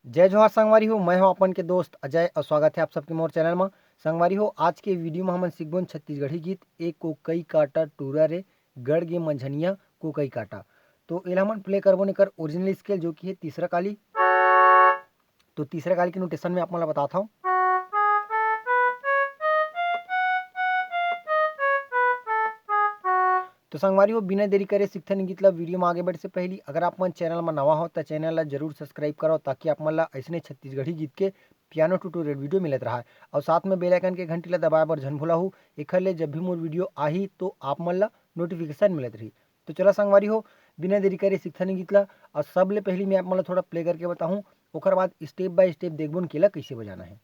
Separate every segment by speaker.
Speaker 1: जय जोहार संगवारी हो। मैं हूं अपन के दोस्त अजय और स्वागत है आप सबके मोर चैनल में। संगवारी हो, आज के वीडियो में हम सीखबोन छत्तीसगढ़ी गीत एक को कई काटा टूरा रे गढ़ गे मंझनिया को कई काटा। तो एला हमन प्ले करबो एकर ओरिजिनल स्केल जो कि है तीसरा काली। तो तीसरा काली के नोटेशन में आप मन ला बताता हूँ। तो संगवारी हो, बिना देरी करे सीखथन गीत ला। वीडियो में आगे बढ़े से पहले अगर आप मन चैनल में नवा हो तो चैनल ला जरूर सब्सक्राइब करो, ताकि आप मन ला ऐसने छत्तीसगढ़ी गीत के पियानो ट्यूटोरियल वीडियो मिलत रहा। और साथ में बेल आइकन के घंटी ला दबाए बर झन भूला हो। एखर ले जब भी मोर वीडियो आही तो आप मन ला नोटिफिकेशन मिलत रही। तो चला संगवारी हो, बिना देरी करे सीखथन गीत ला। और सबले पहले मैं आप मन ला थोड़ा प्ले करके बताऊँ, ओकर बाद स्टेप बाय स्टेप देखबोन केला कैसे बजाना है।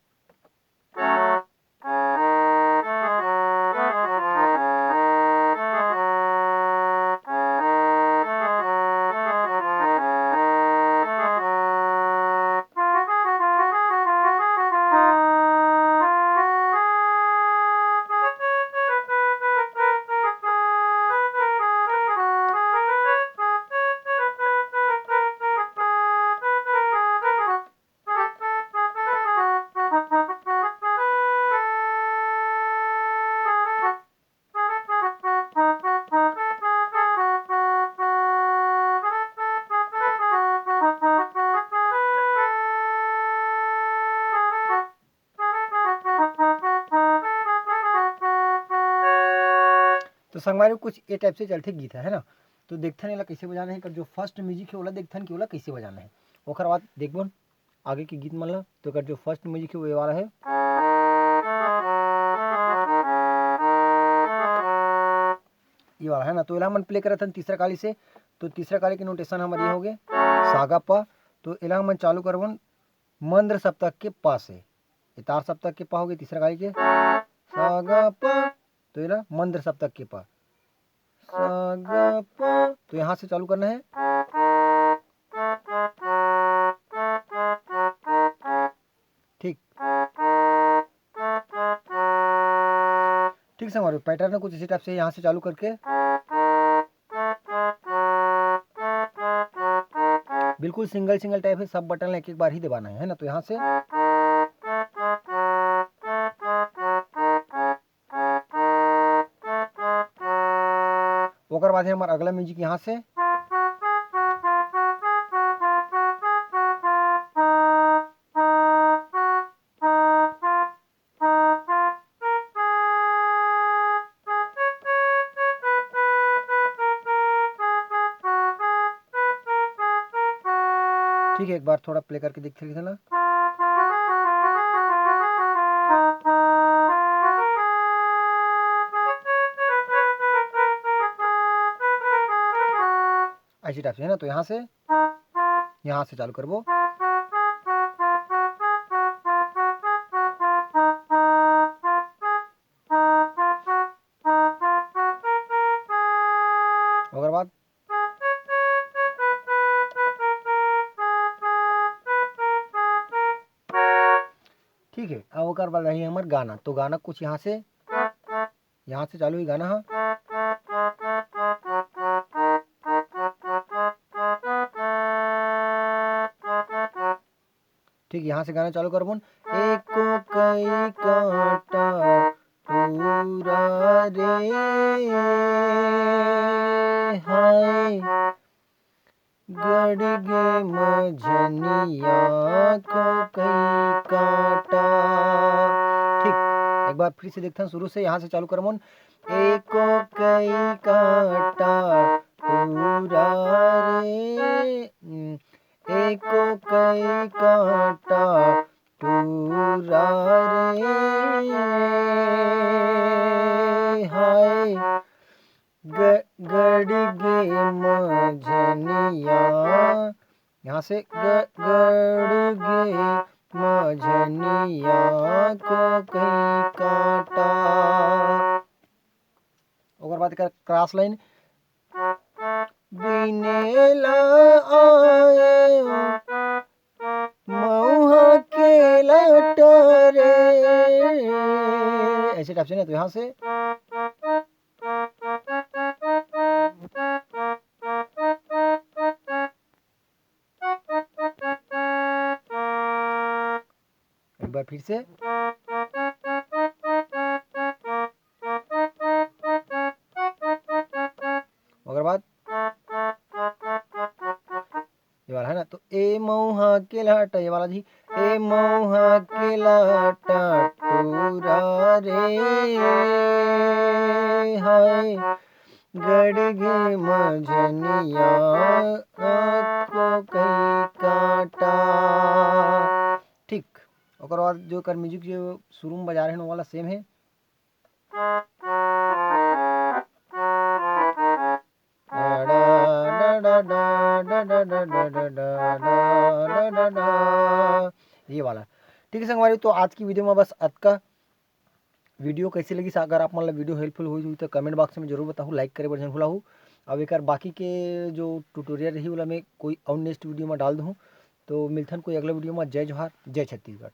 Speaker 1: तो संगवारी कुछ ये टाइप से चलते गीत है ना। तो देखथन एला कैसे बजाना है। जो फर्स्ट म्यूजिक है ओला देखथन कि ओला कैसे बजाना है। ओकर बाद देखबोन आगे के गीत मन ला। तो एकर जो फर्स्ट म्यूजिक है वो ये वाला है। ये वाला है ना। तो एला मन प्ले करत हन तीसरा काली से। तो तीसरा काली के नोटेशन हमारे ये हो गए सागा पा। तो एला हमन चालू करबन मंद्र सप्तक के पा से। ये तार सप्तक के पा हो गए तीसरा काली के सागा पा। तो एला मंद्र सप्तक के पा सागा पा। तो यहाँ से चालू करना है। ठीक ठीक संगवारी, पैटर्न कुछ इसी टाइप से यहाँ से चालू करके बिल्कुल सिंगल सिंगल टाइप है। सब बटन एक एक बार ही दबाना है ना। तो यहाँ से ओकर बाद है हमारा अगला म्यूजिक यहाँ से। ठीक है, एक बार थोड़ा प्ले करके देखते हैं ना। ऐसी टाइप से है ना। तो यहाँ से चालू करबो। ओकर बाद ठीक है। अब ओकर बाद रही हमार गाना। तो गाना कुछ यहाँ से चालू ही गाना है। ठीक, यहाँ से गाना चालू करबोन। एक को कई काटा टूरा रे हाय गड़ गे मझनिया को कई काटा। ठीक, एक बार फिर से देखते हैं शुरू से। यहाँ से चालू करबोन। एक को कई काटा टूरा रे एक को कई काटा टूरा रे हाय गड़ गे मझनिया। यहाँ से गड़ गे मझनिया को कई काटा। ओकर बाद क्रॉस लाइन बिनेला आए मऊहा के लटरे ऐसे टाइप से ना। तो यहाँ से एक बार फिर से। ओकर बाद ये वाला है ना, तो ए मऊहा के लाटा, ये वाला जी, ए मऊहा के लाटा टूरा रे हाय गड़गे मझनिया को कई काटा। ठीक, ओकर बाद जो कर म्यूजिक जो शुरू में बजा रहे हैं वो वाला सेम है। ये वाला ठीक है संगवारी। तो आज की वीडियो में बस अत का। वीडियो कैसी लगी अगर आप मतलब वीडियो हेल्पफुल हुई तो कमेंट बॉक्स में जरूर बताऊँ, लाइक करे बटन भूला हूँ। अब एक बाकी के जो ट्यूटोरियल रही वाला मैं कोई और नेक्स्ट वीडियो में डाल दूँ। तो मिलथन कोई अगला वीडियो में। जय जोहार, जय छत्तीसगढ़।